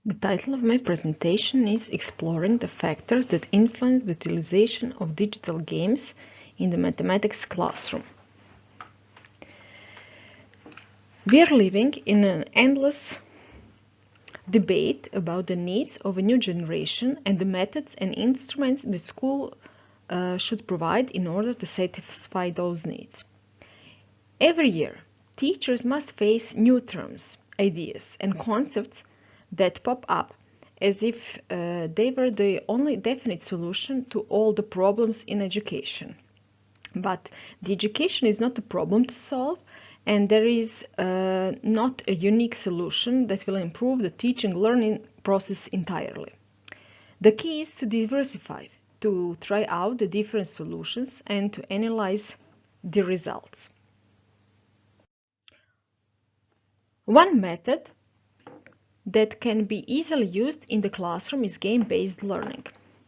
The title of my presentation is Exploring the Factors that Influence the Utilization of Digital Games in the Mathematics Classroom. We are living in an endless debate about the needs of a new generation and the methods and instruments the school should provide in order to satisfy those needs. Every year, teachers must face new terms, ideas, and concepts that pop up as if they were the only definite solution to all the problems in education. But the education is not a problem to solve, and there is not a unique solution that will improve the teaching-learning process entirely. The key is to diversify, to try out the different solutions and to analyze the results. One method that can be easily used in the classroom is game-based learning.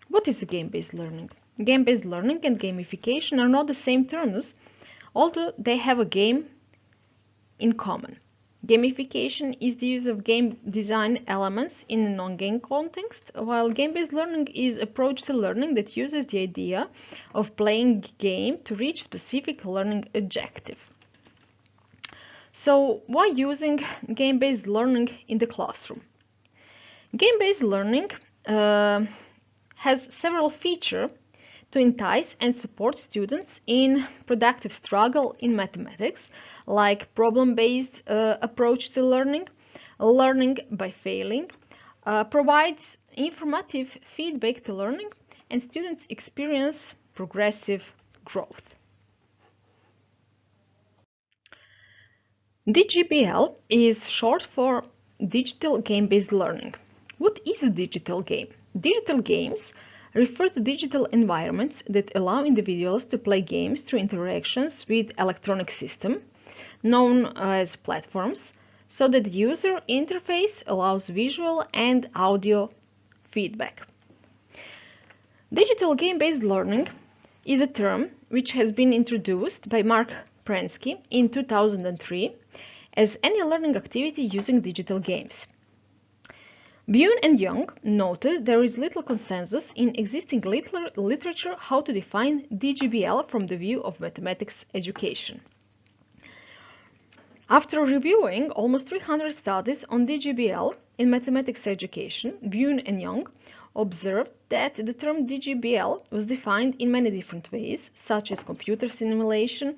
What is game-based learning? Game-based learning and gamification are not the same terms, although they have a game in common. Gamification is the use of game design elements in a non-game context, while game-based learning is approach to learning that uses the idea of playing game to reach specific learning objective. So, why using game-based learning in the classroom? Game-based learning has several features to entice and support students in productive struggle in mathematics, like problem-based approach to learning, learning by failing, provides informative feedback to learning, and students experience progressive growth. DGBL is short for Digital Game-Based Learning. What is a digital game? Digital games refer to digital environments that allow individuals to play games through interactions with electronic systems, known as platforms, so that the user interface allows visual and audio feedback. Digital game-based learning is a term which has been introduced by Mark Prensky in 2003 as any learning activity using digital games. Bune and Young noted there is little consensus in existing literature how to define DGBL from the view of mathematics education. After reviewing almost 300 studies on DGBL in mathematics education, Bune and Young observed that the term DGBL was defined in many different ways, such as computer simulation,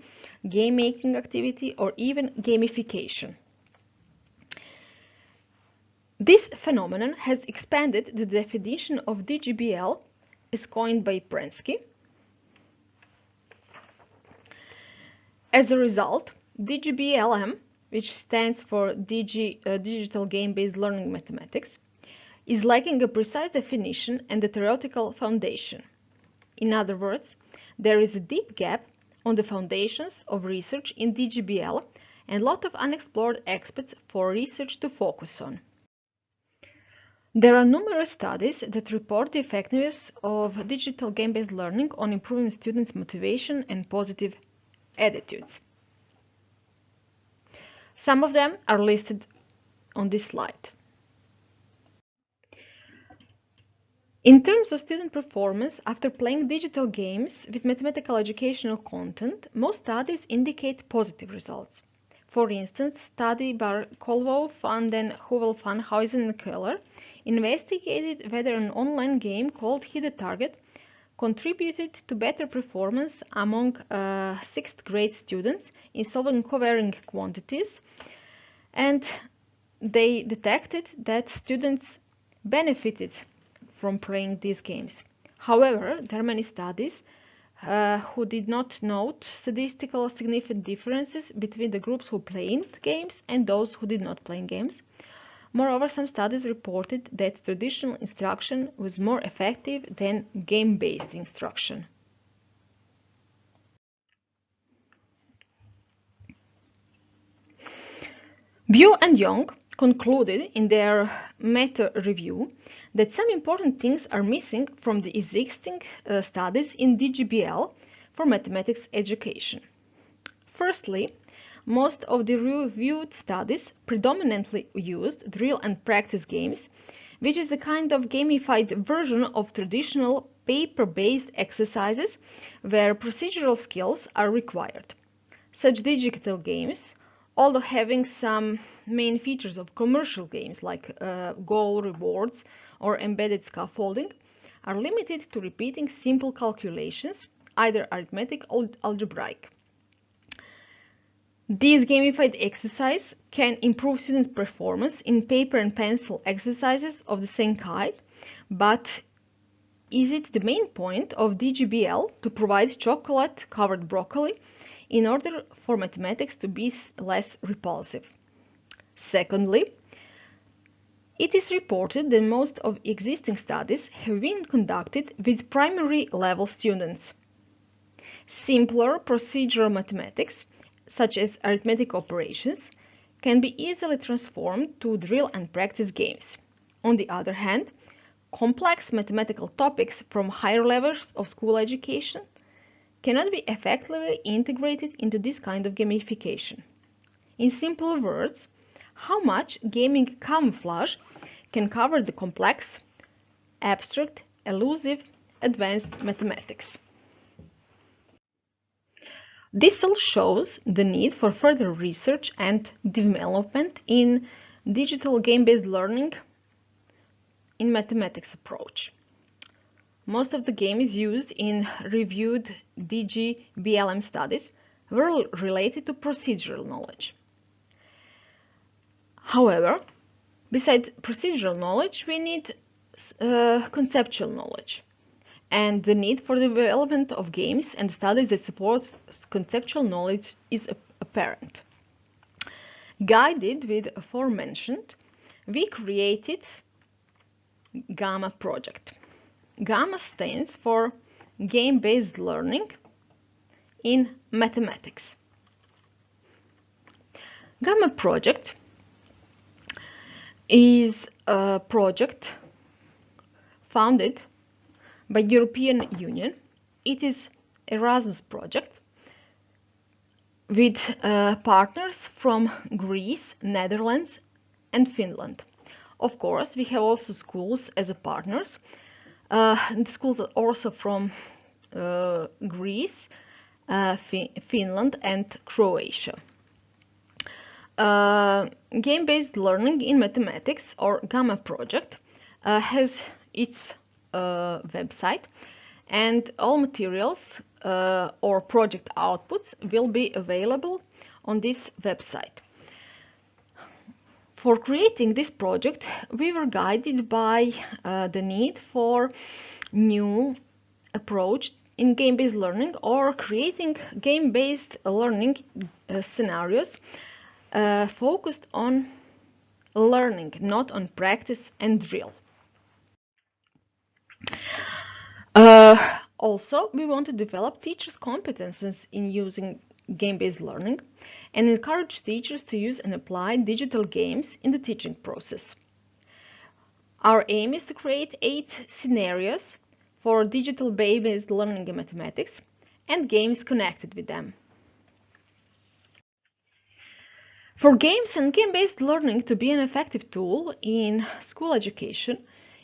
game-making activity, or even gamification. This phenomenon has expanded the definition of DGBL as coined by Prensky. As a result, DGBLM, which stands for Digital Game-Based Learning Mathematics, is lacking a precise definition and a theoretical foundation. In other words, there is a deep gap on the foundations of research in DGBL and a lot of unexplored aspects for research to focus on. There are numerous studies that report the effectiveness of digital game-based learning on improving students' motivation and positive attitudes. Some of them are listed on this slide. In terms of student performance after playing digital games with mathematical educational content, most studies indicate positive results. For instance, study by Kohlwolf, van den Heuvel, van Huysen and Keller investigated whether an online game called Hit the Target contributed to better performance among 6th grade students in solving covariant quantities, and they detected that students benefited from playing these games. However, there are many studies who did not note statistical significant differences between the groups who played games and those who did not play games. Moreover, some studies reported that traditional instruction was more effective than game-based instruction. Bue and Young concluded in their meta-review that some important things are missing from the existing studies in DGBL for mathematics education. Firstly, most of the reviewed studies predominantly used drill and practice games which is a kind of gamified version of traditional paper-based exercises where procedural skills are required. Such digital games, although having some main features of commercial games like goal rewards or embedded scaffolding, are limited to repeating simple calculations, either arithmetic or algebraic. These gamified exercises can improve student performance in paper and pencil exercises of the same kind, but is it the main point of DGBL to provide chocolate-covered broccoli in order for mathematics to be less repulsive? Secondly, it is reported that most of existing studies have been conducted with primary level students. Simpler procedural mathematics, such as arithmetic operations, can be easily transformed to drill and practice games. On the other hand, complex mathematical topics from higher levels of school education cannot be effectively integrated into this kind of gamification. In simple words, how much gaming camouflage can cover the complex, abstract, elusive, advanced mathematics? This all shows the need for further research and development in digital game-based learning in mathematics approach. Most of the games used in reviewed DG-BLM studies were related to procedural knowledge. However, besides procedural knowledge, we need conceptual knowledge. And the need for the development of games and studies that support conceptual knowledge is apparent. Guided with aforementioned, we created GAMMA project. GAMMA stands for Game-Based Learning in Mathematics. GAMMA project is a project founded by European Union. It is Erasmus project with partners from Greece, Netherlands and Finland. Of course, we have also schools as a partners. The schools are also from Greece, Finland and Croatia. Game-based learning in mathematics, or GAMMA project, has its website, and all materials or project outputs will be available on this website. For creating this project, we were guided by the need for new approach in game-based learning, or creating game-based learning scenarios focused on learning, not on practice and drill. Also, we want to develop teachers' competences in using game-based learning and encourage teachers to use and apply digital games in the teaching process. Our aim is to create 8 scenarios for digital based learning in mathematics and games connected with them. For games and game-based learning to be an effective tool in school education,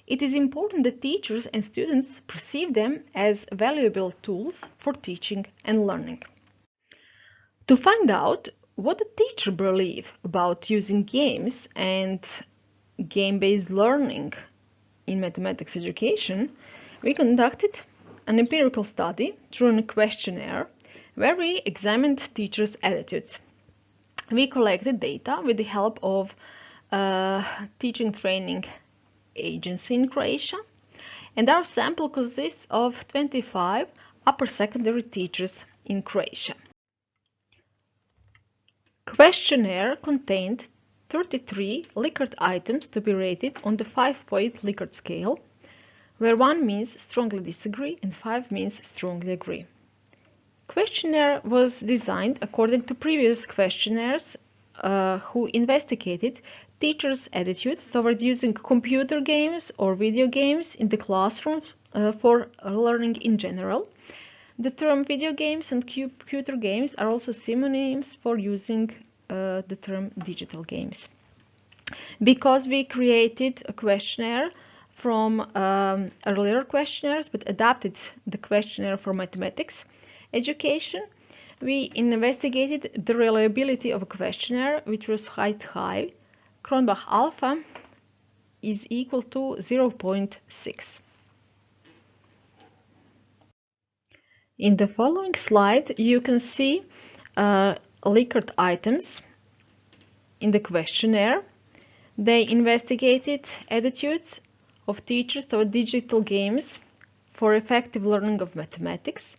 it is important that teachers and students perceive them as valuable tools for teaching and learning. To find out what the teacher believes about using games and game-based learning in mathematics education, we conducted an empirical study through a questionnaire where we examined teachers' attitudes. We collected data with the help of a teaching training agency in Croatia, and our sample consists of 25 upper secondary teachers in Croatia. Questionnaire contained 33 Likert items to be rated on the 5-point Likert scale, where 1 means strongly disagree and 5 means strongly agree. Questionnaire was designed according to previous questionnaires who investigated teachers' attitudes toward using computer games or video games in the classroom for learning in general. The term video games and computer games are also synonyms for using the term digital games. because we created a questionnaire from earlier questionnaires but adapted the questionnaire for mathematics education. We investigated the reliability of a questionnaire which was quite high. Cronbach alpha is equal to 0.6. In the following slide, you can see Likert items in the questionnaire. They investigated attitudes of teachers toward digital games for effective learning of mathematics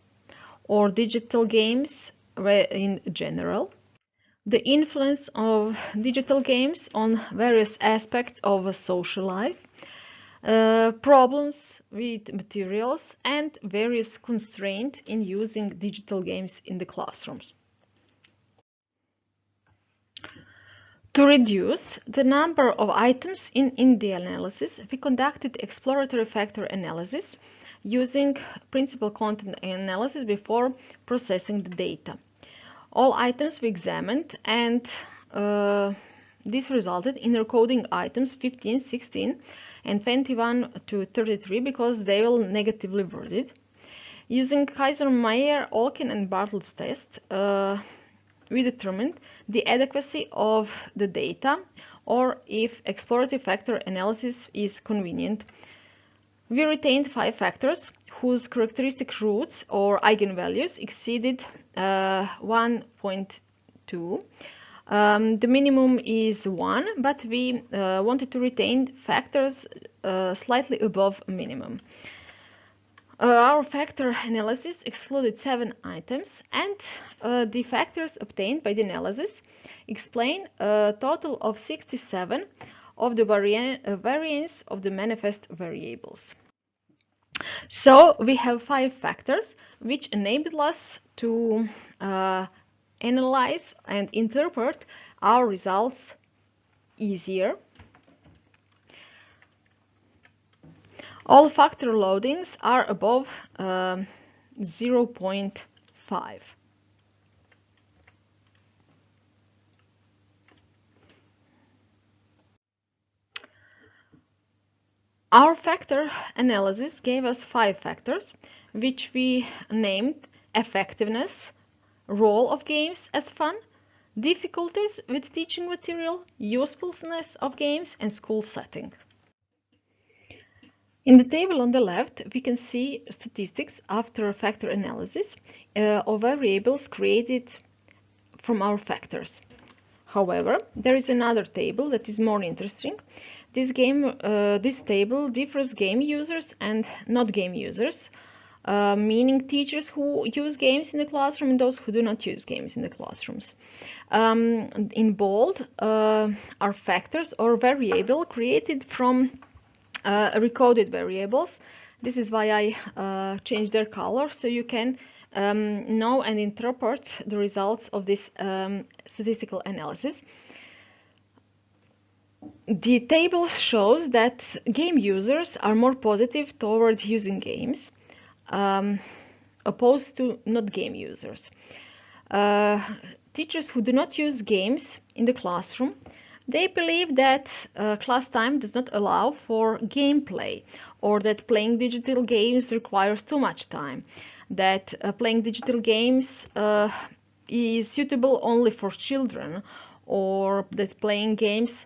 or digital games in general. The influence of digital games on various aspects of social life, problems with materials, and various constraints in using digital games in the classrooms. To reduce the number of items in the analysis, we conducted exploratory factor analysis using principal content analysis before processing the data. All items we examined, and this resulted in recoding items 15, 16, and 21 to 33 because they were negatively worded. Using Kaiser-Meyer, Olkin, and Bartlett's test, we determined the adequacy of the data or if exploratory factor analysis is convenient. We retained 5 factors whose characteristic roots or eigenvalues exceeded 1.2. The minimum is 1, but we wanted to retain factors slightly above minimum. Our factor analysis excluded 7 items, and the factors obtained by the analysis explain a total of 67 of the variance of the manifest variables. So we have 5 factors which enable us to analyze and interpret our results easier. All factor loadings are above 0.5. Our factor analysis gave us 5 factors, which we named effectiveness, role of games as fun, difficulties with teaching material, usefulness of games, and school setting. In the table on the left, we can see statistics after factor analysis of variables created from our factors. However, there is another table that is more interesting. This table differs game users and not game users, meaning teachers who use games in the classroom and those who do not use games in the classrooms. In bold are factors or variable created from recoded variables. This is why I changed their color, so you can know and interpret the results of this statistical analysis. The table shows that game users are more positive toward using games opposed to not game users. Teachers who do not use games in the classroom, they believe that class time does not allow for gameplay, or that playing digital games requires too much time, that playing digital games is suitable only for children, or that playing games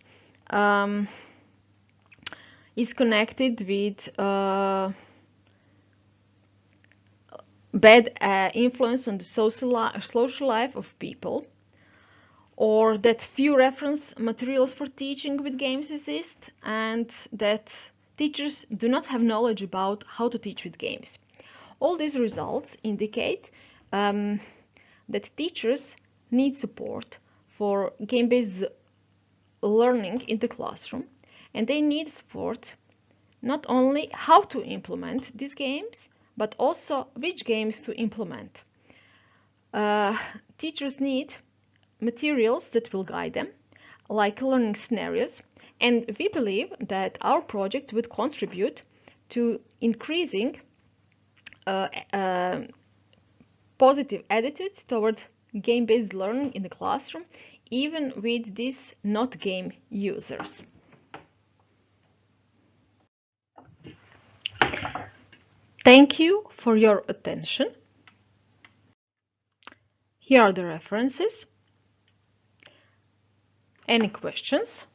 is connected with bad influence on the social life of people, or that few reference materials for teaching with games exist, and that teachers do not have knowledge about how to teach with games. All these results indicate that teachers need support for game-based learning in the classroom, and they need support not only how to implement these games, but also which games to implement. Teachers need materials that will guide them, like learning scenarios, and we believe that our project would contribute to increasing positive attitudes toward game-based learning in the classroom, even with these not game users. Thank you for your attention. Here are the references. Any questions?